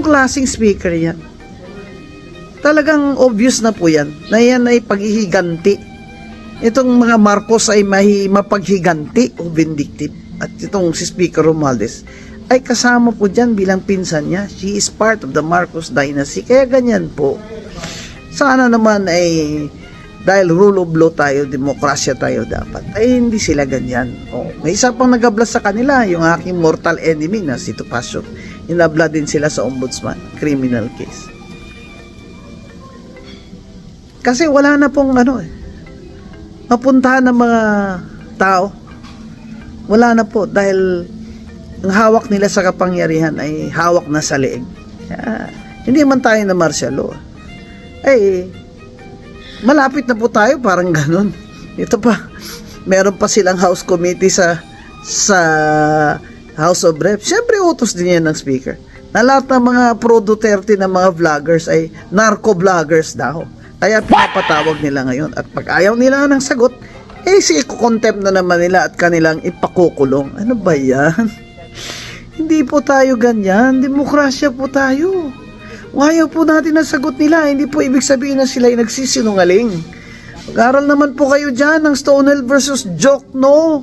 Klaseng speaker yan. Talagang obvious na po yan, na yan ay paghihiganti. Itong mga Marcos ay mapaghiganti o vindictive. At itong si Speaker Romualdez ay kasama po dyan bilang pinsan niya. She is part of the Marcos dynasty. Kaya ganyan po. Sana naman ay dahil rule of law tayo, demokrasya tayo dapat, ay hindi sila ganyan. May isa pang nagablas sa kanila, yung aking mortal enemy na si Topacio. Inabla din sila sa ombudsman, criminal case. Kasi wala na pong mapuntahan ng mga tao. Wala na po dahil ang hawak nila sa kapangyarihan ay hawak na sa leeg. Hindi man tayo na martial law. Malapit na po tayo, parang ganun. Ito pa, meron pa silang House Committee sa House of Reps. Siyempre, utos din yan ng Speaker. Na lahat ng mga pro-Duterte na mga vloggers ay narco-vloggers daw. Kaya pinapatawag nila ngayon. At pag ayaw nila ng sagot, iko-contempt na naman nila at kanilang ipakukulong. Ano ba yan? Hindi po tayo ganyan. Demokrasya po tayo. Ayaw po natin ang sagot nila. Hindi po ibig sabihin na sila ay nagsisinungaling. Mag-aral naman po kayo dyan ng Stonewall versus Jokno.